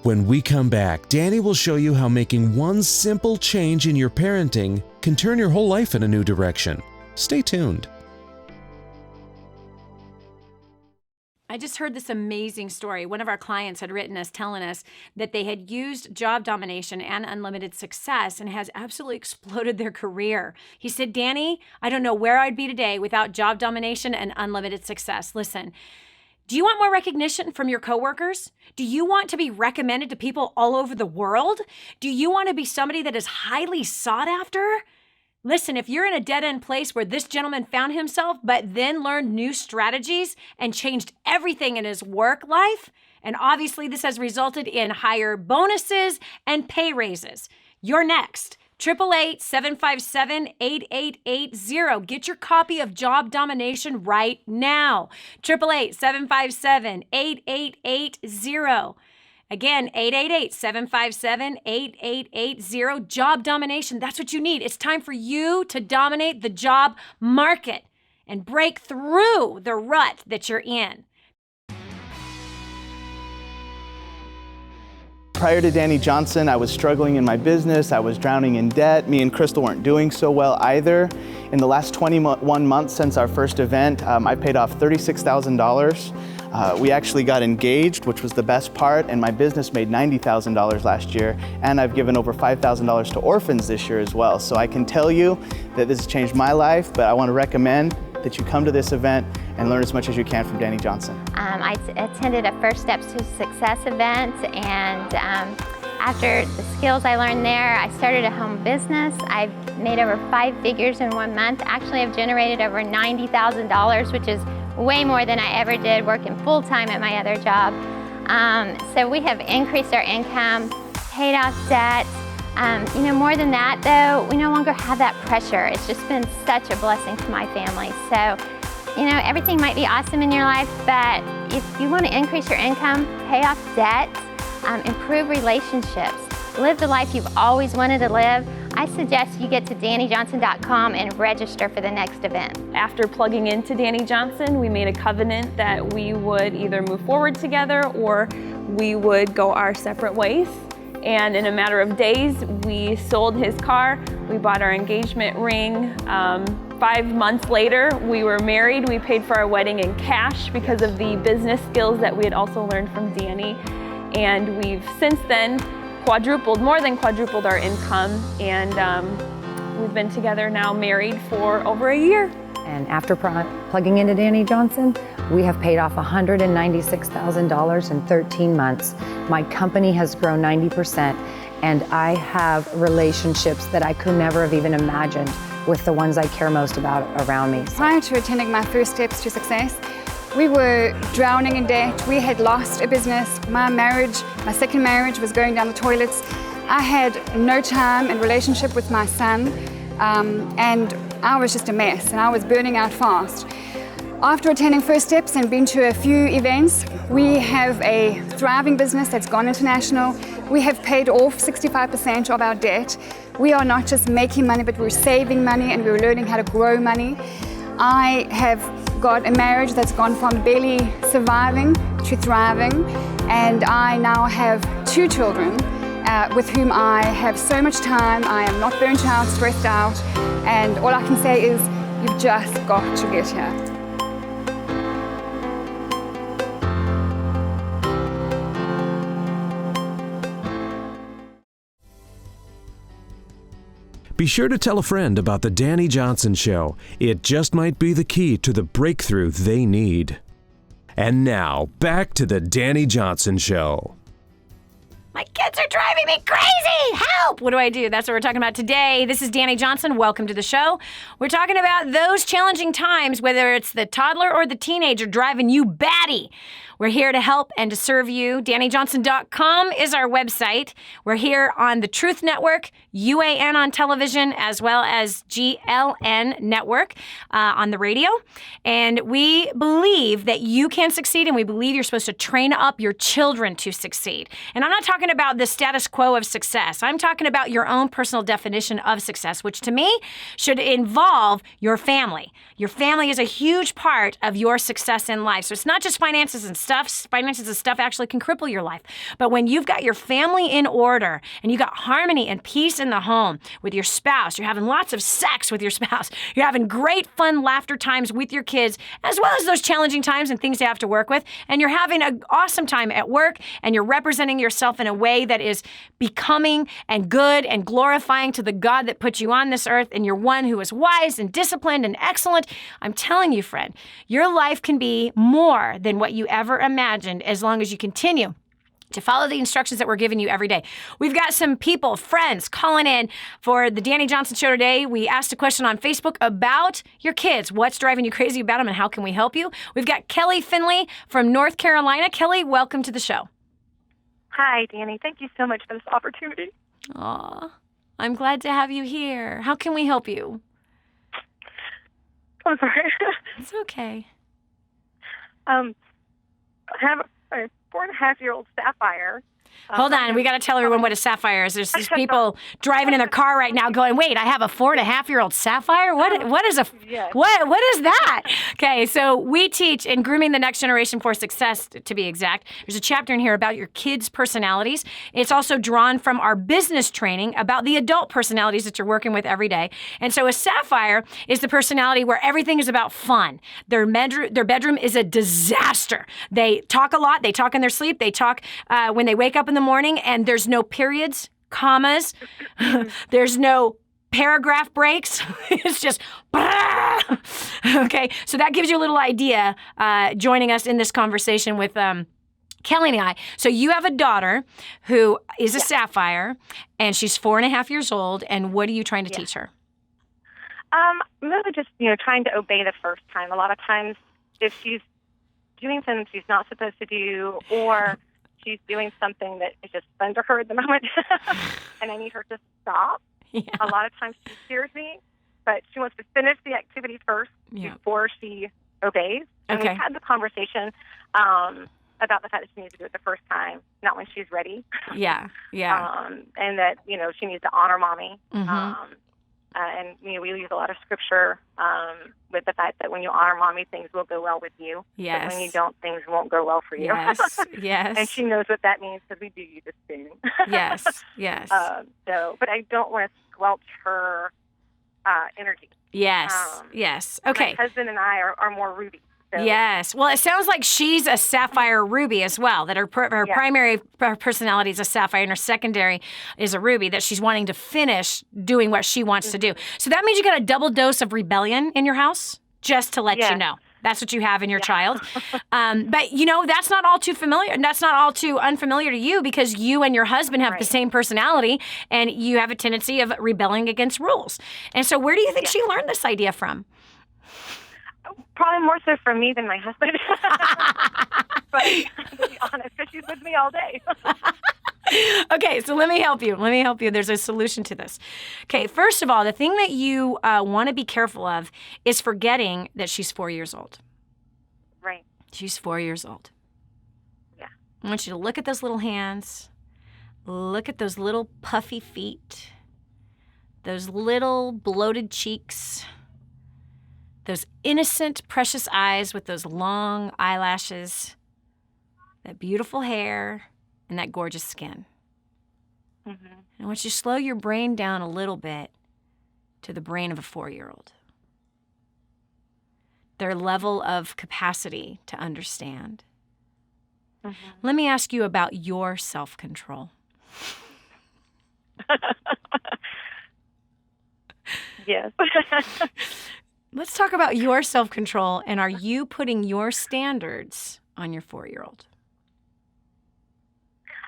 When we come back, Dani will show you how making one simple change in your parenting can turn your whole life in a new direction. Stay tuned. I just heard this amazing story. One of our clients had written us telling us that they had used job domination and unlimited success and has absolutely exploded their career. He said, Dani, I don't know where I'd be today without job domination and unlimited success. Listen, do you want more recognition from your coworkers? Do you want to be recommended to people all over the world? Do you want to be somebody that is highly sought after? Listen, if you're in a dead-end place where this gentleman found himself, but then learned new strategies and changed everything in his work life, and obviously this has resulted in higher bonuses and pay raises, you're next. 888-757-8880. Get your copy of Job Domination right now. 888-757-8880. Again, 888-757-8880. Job domination. That's what you need. It's time for you to dominate the job market and break through the rut that you're in. Prior to Dani Johnson, I was struggling in my business. I was drowning in debt. Me and Crystal weren't doing so well either. In the last 21 months since our first event, I paid off $36,000. We actually got engaged, which was the best part, and my business made $90,000 last year, and I've given over $5,000 to orphans this year as well. So I can tell you that this has changed my life, but I want to recommend that you come to this event and learn as much as you can from Dani Johnson. I attended a First Steps to Success event, and after the skills I learned there, I started a home business. I've made over 5 figures in 1 month. Actually, I've generated over $90,000, which is way more than I ever did working full-time at my other job. So we have increased our income, paid off debt. More than that though, we no longer have that pressure. It's just been such a blessing to my family. So, everything might be awesome in your life, but if you want to increase your income, pay off debt, improve relationships, live the life you've always wanted to live, I suggest you get to DaniJohnson.com and register for the next event. After plugging into Dani Johnson, we made a covenant that we would either move forward together or we would go our separate ways. And in a matter of days, we sold his car, we bought our engagement ring. 5 months later, we were married. We paid for our wedding in cash because of the business skills that we had also learned from Dani. And we've since then more than quadrupled our income, and we've been together now, married for over a year. And after plugging into Dani Johnson, we have paid off $196,000 in 13 months. My company has grown 90%, and I have relationships that I could never have even imagined with the ones I care most about around me. Prior to attending my First Steps to Success, we were drowning in debt. We had lost a business. My second marriage was going down the toilets. I had no time and relationship with my son. and I was just a mess, and I was burning out fast. After attending First Steps and been to a few events, we have a thriving business that's gone international. We have paid off 65% of our debt. We are not just making money, but we're saving money and we're learning how to grow money. I have got a marriage that's gone from barely surviving to thriving, and I now have 2 children with whom I have so much time. I am not burnt out, stressed out, and all I can say is you've just got to get here. Be sure to tell a friend about the Dani Johnson Show. It just might be the key to the breakthrough they need. And now, back to the Dani Johnson Show. My kids are driving me crazy! Help! What do I do? That's what we're talking about today. This is Dani Johnson. Welcome to the show. We're talking about those challenging times, whether it's the toddler or the teenager driving you batty. We're here to help and to serve you. DaniJohnson.com is our website. We're here on the Truth Network, UAN on television, as well as GLN Network on the radio. And we believe that you can succeed, and we believe you're supposed to train up your children to succeed. And I'm not talking about the status quo of success. I'm talking about your own personal definition of success, which to me should involve your family. Your family is a huge part of your success in life. So it's not just finances and stuff. Finances and stuff actually can cripple your life. But when you've got your family in order and you got harmony and peace in the home with your spouse, you're having lots of sex with your spouse, you're having great fun laughter times with your kids, as well as those challenging times and things you have to work with, and you're having an awesome time at work, and you're representing yourself in a way that is becoming and good and glorifying to the God that put you on this earth, and you're one who is wise and disciplined and excellent. I'm telling you, friend, your life can be more than what you ever imagined as long as you continue to follow the instructions that we're giving you every day. We've got some people, friends, calling in for the Dani Johnson Show today. We asked a question on Facebook about your kids. What's driving you crazy about them, and how can we help you? We've got Kelly Finley from North Carolina. Kelly, welcome to the show. Hi, Dani. Thank you so much for this opportunity. Aw, I'm glad to have you here. How can we help you? I'm sorry. It's okay. I have a 4.5-year-old Sapphire. Hold on, we got to tell everyone what a Sapphire is. There's people driving in their car right now going, wait, I have a 4.5-year-old Sapphire? What is Yes. what is that? Okay, so we teach in Grooming the Next Generation for Success, to be exact. There's a chapter in here about your kids' personalities. It's also drawn from our business training about the adult personalities that you're working with every day. And so a Sapphire is the personality where everything is about fun. Their bedroom is a disaster. They talk a lot. They talk in their sleep. They talk when they wake up in the morning, and there's no periods, commas, there's no paragraph breaks. It's just, okay. So that gives you a little idea joining us in this conversation with Kelly and I. So you have a daughter who is a Sapphire, and she's 4.5 years old. And what are you trying to teach her? Really just, trying to obey the first time. A lot of times if she's doing something she's not supposed to do, or she's doing something that is just fun to her at the moment, and I need her to stop. Yeah. A lot of times she hears me, but she wants to finish the activity first before she obeys. And we've had the conversation about the fact that she needs to do it the first time, not when she's ready. Yeah. And that, she needs to honor mommy. Mm-hmm. And we use a lot of scripture with the fact that when you honor mommy, things will go well with you. Yes. But when you don't, things won't go well for you. Yes. And she knows what that means because we do use a spoon. Yes. But I don't want to squelch her energy. Yes. Okay. My husband and I are more Ruby. So. Yes. Well, it sounds like she's a Sapphire Ruby as well, that her primary personality is a Sapphire and her secondary is a Ruby, that she's wanting to finish doing what she wants to do. So that means you got a double dose of rebellion in your house, just to let you know. That's what you have in your child. But, that's not all too familiar. That's not all too unfamiliar to you, because you and your husband have the same personality, and you have a tendency of rebelling against rules. And so where do you think she learned this idea from? Probably more so from me than my husband. But to be honest, because she's with me all day. Okay, so let me help you. There's a solution to this. Okay, first of all, the thing that you want to be careful of is forgetting that she's 4 years old. Right. She's 4 years old. Yeah. I want you to look at those little hands. Look at those little puffy feet. Those little bloated cheeks. Those innocent, precious eyes with those long eyelashes. That beautiful hair. And that gorgeous skin. Mm-hmm. And I want you to slow your brain down a little bit to the brain of a 4-year-old. Their level of capacity to understand. Mm-hmm. Let me ask you about your self-control. Yes. Let's talk about your self-control, and are you putting your standards on your 4-year-old?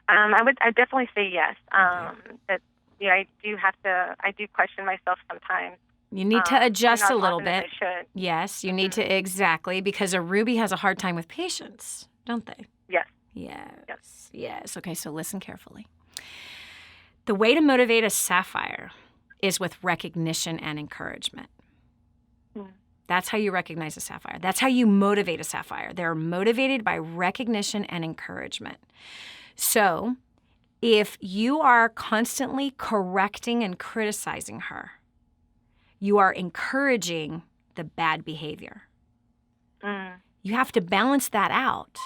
I definitely say yes. That I do question myself sometimes. You need to adjust not a little often as bit. I should. Yes, you need to, exactly, because a Ruby has a hard time with patience, don't they? Yes. Yes. Okay, so listen carefully. The way to motivate a sapphire is with recognition and encouragement. That's how you recognize a sapphire. That's how you motivate a sapphire. They're motivated by recognition and encouragement. So if you are constantly correcting and criticizing her, you are encouraging the bad behavior. You have to balance that out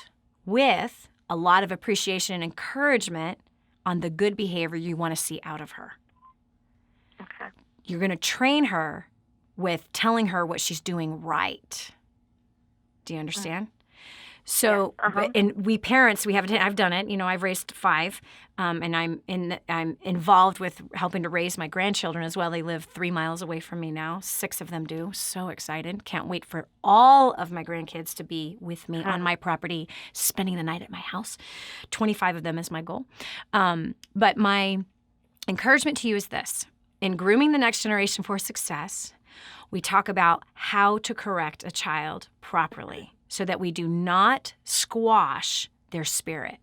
with a lot of appreciation and encouragement on the good behavior you want to see out of her. Okay. You're going to train her with telling her what she's doing right. Do you understand? So, and we parents, I've done it. I've raised 5, and I'm involved with helping to raise my grandchildren as well. They live 3 miles away from me now. 6 of them do. So excited! Can't wait for all of my grandkids to be with me on my property, spending the night at my house. 25 of them is my goal. But my encouragement to you is this: in grooming the next generation for success, we talk about how to correct a child properly, so that we do not squash their spirit.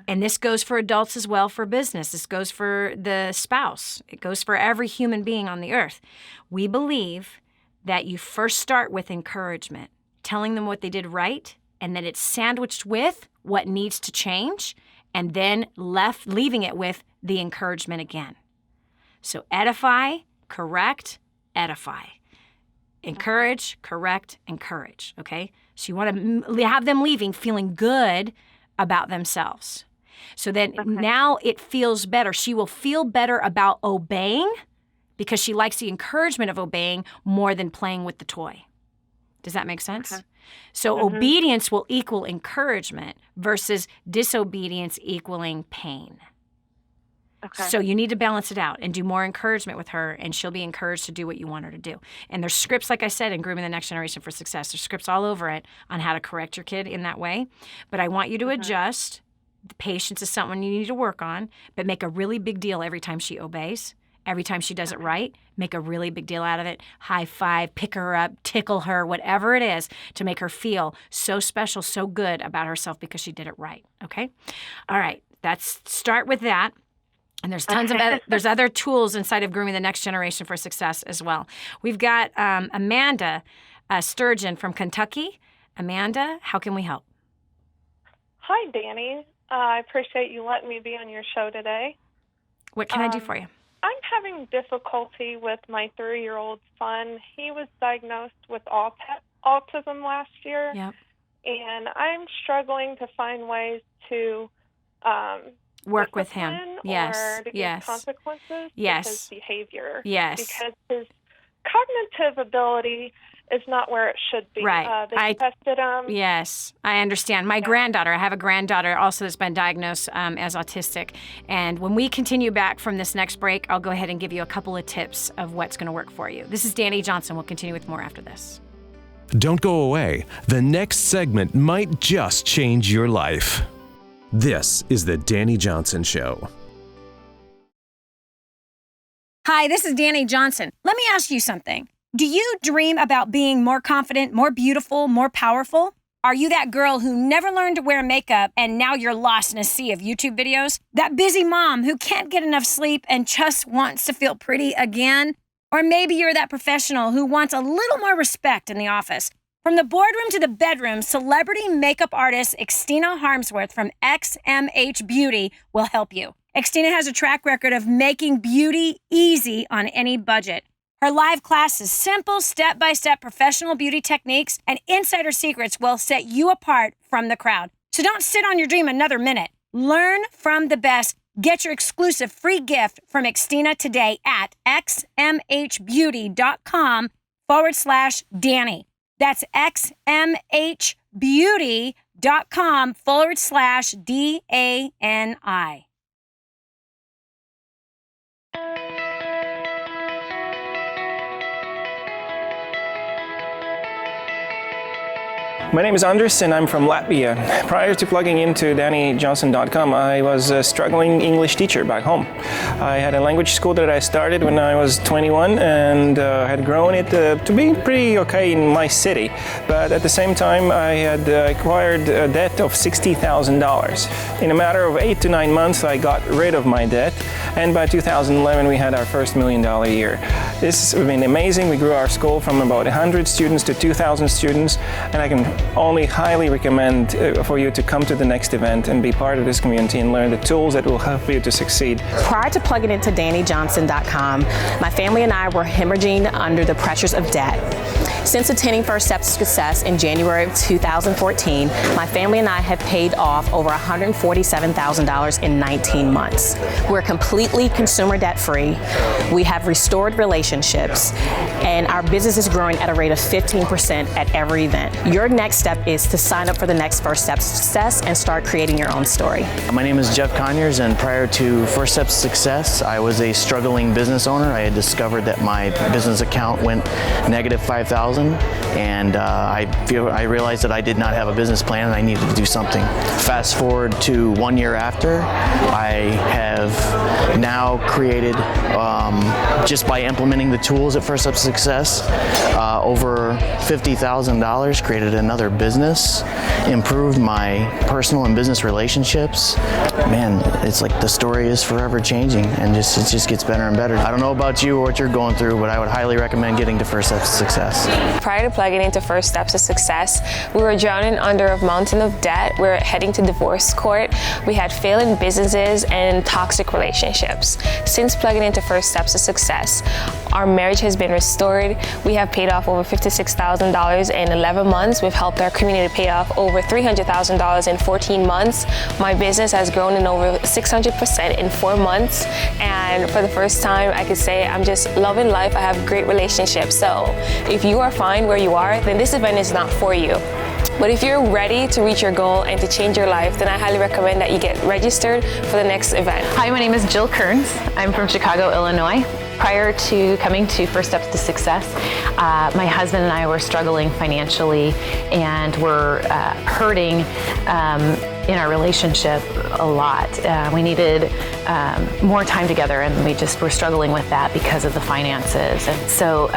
And this goes for adults as well, for business. This goes for the spouse. It goes for every human being on the earth. We believe that you first start with encouragement, telling them what they did right, and then it's sandwiched with what needs to change, and then leaving it with the encouragement again. So edify, correct, edify. Encourage, correct, encourage, okay? So you want to have them leaving feeling good about themselves. So then now it feels better. She will feel better about obeying because she likes the encouragement of obeying more than playing with the toy. Does that make sense? Okay. So obedience will equal encouragement versus disobedience equaling pain. Okay. So you need to balance it out and do more encouragement with her, and she'll be encouraged to do what you want her to do. And there's scripts, like I said, in Grooming the Next Generation for Success. There's scripts all over it on how to correct your kid in that way. But I want you to adjust. The patience is something you need to work on, but make a really big deal every time she obeys. Every time she does it right, make a really big deal out of it. High five, pick her up, tickle her, whatever it is, to make her feel so special, so good about herself because she did it right, okay? All right, start with that. And there's tons of there's other tools inside of Grooming the Next Generation for Success as well. We've got Amanda Sturgeon from Kentucky. Amanda, how can we help? Hi, Dani. I appreciate you letting me be on your show today. What can I do for you? I'm having difficulty with my 3-year-old son. He was diagnosed with autism last year. Yep. And I'm struggling to find ways to work with him. Yes. Or to give consequences to his behavior. Yes. Because his cognitive ability is not where it should be. Right. They tested him. Yes, I understand. I have a granddaughter also that's been diagnosed as autistic. And when we continue back from this next break, I'll go ahead and give you a couple of tips of what's going to work for you. This is Dani Johnson. We'll continue with more after this. Don't go away. The next segment might just change your life. This is the Dani Johnson Show. Hi, this is Dani Johnson. Let me ask you something. Do you dream about being more confident, more beautiful, more powerful? Are you that girl who never learned to wear makeup and now you're lost in a sea of YouTube videos? That busy mom who can't get enough sleep and just wants to feel pretty again? Or maybe you're that professional who wants a little more respect in the office. From the boardroom to the bedroom, celebrity makeup artist Xtina Harmsworth from XMH Beauty will help you. Xtina has a track record of making beauty easy on any budget. Her live classes, simple step-by-step professional beauty techniques and insider secrets will set you apart from the crowd. So don't sit on your dream another minute. Learn from the best. Get your exclusive free gift from Xtina today at xmhbeauty.com/Dani. That's xmhbeauty.com/DANI. My name is Andres and I'm from Latvia. Prior to plugging into DaniJohnson.com, I was a struggling English teacher back home. I had a language school that I started when I was 21 and had grown it to be pretty okay in my city. But at the same time, I had acquired a debt of $60,000. In a matter of 8 to 9 months, I got rid of my debt. And by 2011, we had our first $1 million year. This has been amazing. We grew our school from about 100 students to 2,000 students, and I can only highly recommend for you to come to the next event and be part of this community and learn the tools that will help you to succeed. Prior to plugging into DaniJohnson.com, my family and I were hemorrhaging under the pressures of debt. Since attending First Steps to Success in January of 2014, my family and I have paid off over $147,000 in 19 months. We're completely consumer debt-free. We have restored relationships, and our business is growing at a rate of 15% at every event. Your next step is to sign up for the next First Steps to Success and start creating your own story. My name is Jeff Conyers, and prior to First Steps to Success, I was a struggling business owner. I had discovered that my business account went negative $5,000, and I realized that I did not have a business plan and I needed to do something. Fast forward to 1 year after, I have now created, just by implementing the tools at First Steps to Success, over $50,000, created another business, improved my personal and business relationships. Man, it's like the story is forever changing, and it just gets better and better. I don't know about you or what you're going through, but I would highly recommend getting to First Steps to Success. Prior to plugging into First Steps to Success, we were drowning under a mountain of debt. We were heading to divorce court. We had failing businesses and toxic relationships. Since plugging into First Steps to Success, our marriage has been restored. We have paid off over $56,000 in 11 months. We've helped our community pay off over $300,000 in 14 months. My business has grown in over 600% in 4 months. And for the first time, I could say I'm just loving life. I have great relationships. So if you are fine where you are, then this event is not for you. But if you're ready to reach your goal and to change your life, then I highly recommend that you get registered for the next event. Hi, my name is Jill Kearns. I'm from Chicago, Illinois. Prior to coming to First Steps to Success, my husband and I were struggling financially and were hurting in our relationship a lot. We needed more time together, and we just were struggling with that because of the finances. And so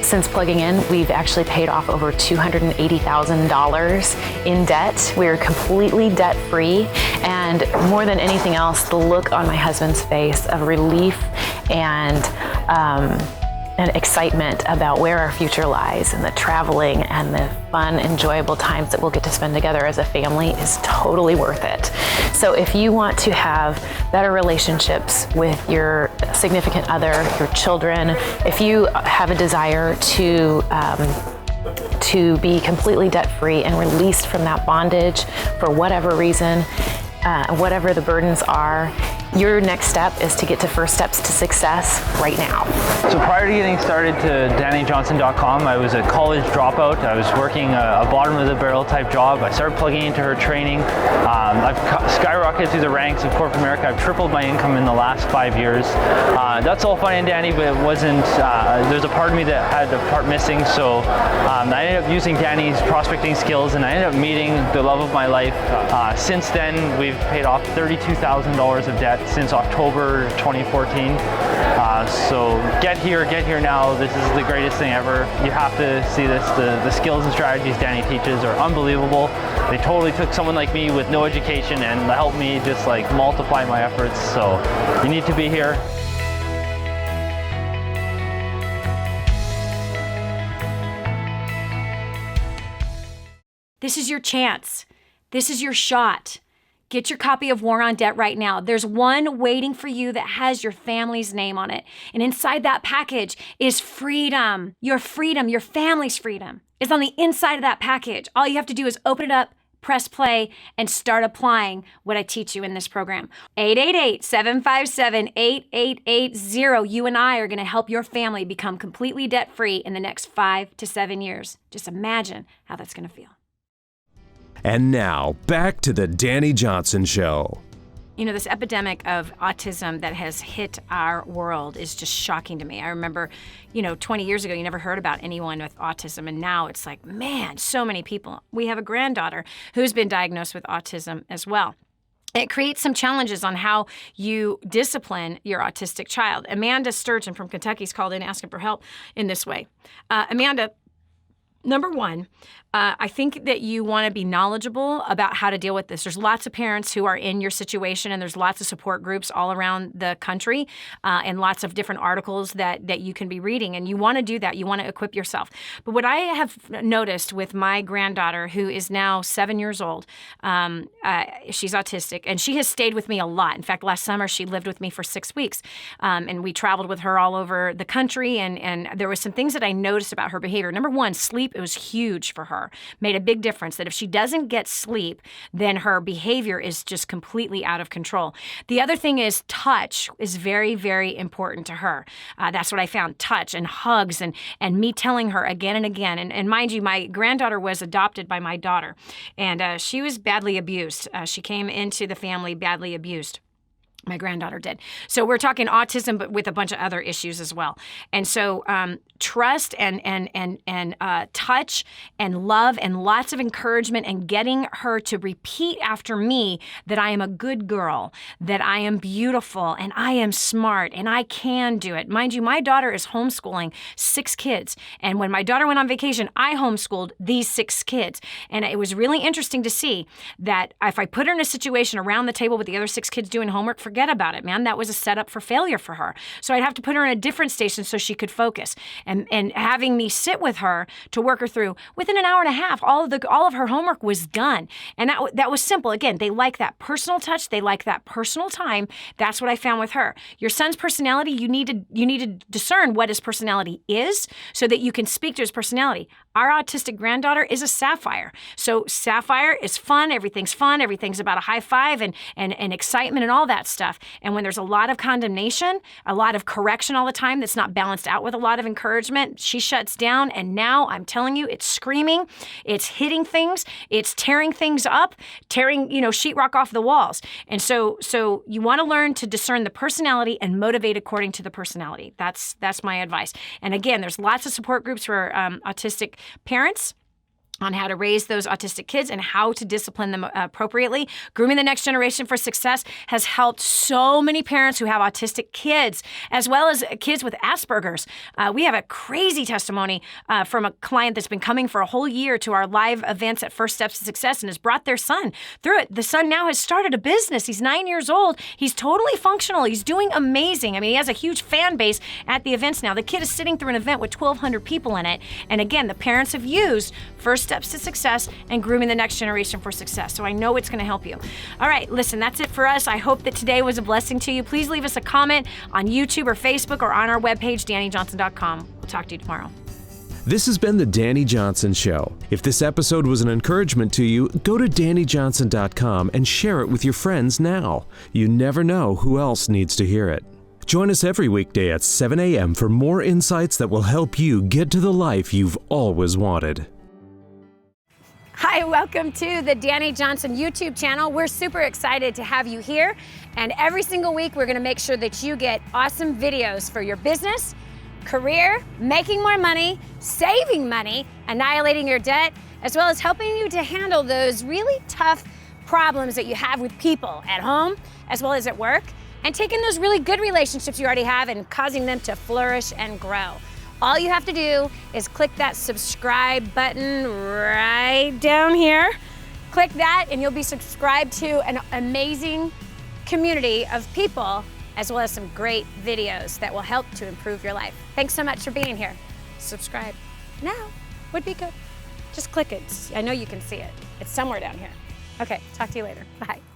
since plugging in, we've actually paid off over $280,000 in debt. We're completely debt-free, and more than anything else, the look on my husband's face of relief and excitement about where our future lies, and the traveling and the fun, enjoyable times that we'll get to spend together as a family is totally worth it. So if you want to have better relationships with your significant other, your children, if you have a desire to be completely debt-free and released from that bondage for whatever reason, whatever the burdens are, your next step is to get to First Steps to Success right now. So prior to getting started to DaniJohnson.com, I was a college dropout. I was working a bottom of the barrel type job. I started plugging into her training. I've skyrocketed through the ranks of corporate America. I've tripled my income in the last 5 years. That's all fine and dandy, but it wasn't, there's a part of me that had a part missing. So I ended up using Dani's prospecting skills, and I ended up meeting the love of my life. Since then, we've paid off $32,000 of debt since October 2014. So get here now. This is the greatest thing ever. You have to see this. The skills and strategies Dani teaches are unbelievable. They totally took someone like me with no education and helped me just like multiply my efforts. So you need to be here. This is your chance. This is your shot. Get your copy of War on Debt right now. There's one waiting for you that has your family's name on it. And inside that package is freedom. Your family's freedom is on the inside of that package. All you have to do is open it up, press play, and start applying what I teach you in this program. 888-757-8880. You and I are going to help your family become completely debt-free in the next 5 to 7 years. Just imagine how that's going to feel. And now, back to the Dani Johnson Show. You know, this epidemic of autism that has hit our world is just shocking to me. I remember, 20 years ago, you never heard about anyone with autism, and now it's like, man, so many people. We have a granddaughter who's been diagnosed with autism as well. It creates some challenges on how you discipline your autistic child. Amanda Sturgeon from Kentucky's called in asking for help in this way. Amanda, number one, I think that you want to be knowledgeable about how to deal with this. There's lots of parents who are in your situation, and there's lots of support groups all around the country and lots of different articles that you can be reading. And you want to do that. You want to equip yourself. But what I have noticed with my granddaughter, who is now 7 years old, she's autistic, and she has stayed with me a lot. In fact, last summer, she lived with me for 6 weeks, and we traveled with her all over the country. And there was some things that I noticed about her behavior. Number one, sleep. It was huge for her. Made a big difference that if she doesn't get sleep, then her behavior is just completely out of control. The other thing is touch is very, very important to her. That's what I found, touch and hugs and me telling her again and again. And mind you, my granddaughter was adopted by my daughter, and she was badly abused. She came into the family badly abused. My granddaughter did. So we're talking autism, but with a bunch of other issues as well. And so trust and touch and love and lots of encouragement and getting her to repeat after me that I am a good girl, that I am beautiful and I am smart and I can do it. Mind you, my daughter is homeschooling 6 kids. And when my daughter went on vacation, I homeschooled these 6 kids. And it was really interesting to see that if I put her in a situation around the table with the other 6 kids doing homework, forget about it, man. That was a setup for failure for her. So I'd have to put her in a different station so she could focus. And having me sit with her to work her through, within an hour and a half, all of her homework was done. And that was simple. Again, they like that personal touch. They like that personal time. That's what I found with her. Your son's personality, you need to discern what his personality is so that you can speak to his personality. Our autistic granddaughter is a sapphire. So sapphire is fun. Everything's fun. Everything's about a high five and excitement and all that stuff. And when there's a lot of condemnation, a lot of correction all the time that's not balanced out with a lot of encouragement, she shuts down. And now I'm telling you, it's screaming, it's hitting things, it's tearing things up, tearing, sheetrock off the walls. And so you want to learn to discern the personality and motivate according to the personality. That's my advice. And again, there's lots of support groups for autistic parents on how to raise those autistic kids and how to discipline them appropriately. Grooming the Next Generation for Success has helped so many parents who have autistic kids, as well as kids with Asperger's. We have a crazy testimony from a client that's been coming for a whole year to our live events at First Steps to Success and has brought their son through it. The son now has started a business. He's 9 years old. He's totally functional. He's doing amazing. I mean, he has a huge fan base at the events now. The kid is sitting through an event with 1,200 people in it. And again, the parents have used First Steps to Success and Grooming the Next Generation for Success. So I know it's going to help you. All right, listen, that's it for us. I hope that today was a blessing to you. Please leave us a comment on YouTube or Facebook or on our webpage, DaniJohnson.com. We'll talk to you tomorrow. This has been the Dani Johnson Show. If this episode was an encouragement to you, go to DaniJohnson.com and share it with your friends now. You never know who else needs to hear it. Join us every weekday at 7 a.m. for more insights that will help you get to the life you've always wanted. Hi, welcome to the Dani Johnson YouTube channel. We're super excited to have you here. And every single week, we're gonna make sure that you get awesome videos for your business, career, making more money, saving money, annihilating your debt, as well as helping you to handle those really tough problems that you have with people at home, as well as at work. and taking those really good relationships you already have and causing them to flourish and grow. All you have to do is click that subscribe button right down here. Click that and you'll be subscribed to an amazing community of people, as well as some great videos that will help to improve your life. Thanks so much for being here. Subscribe now would be good. Just click it. I know you can see it. It's somewhere down here. Okay, talk to you later. Bye.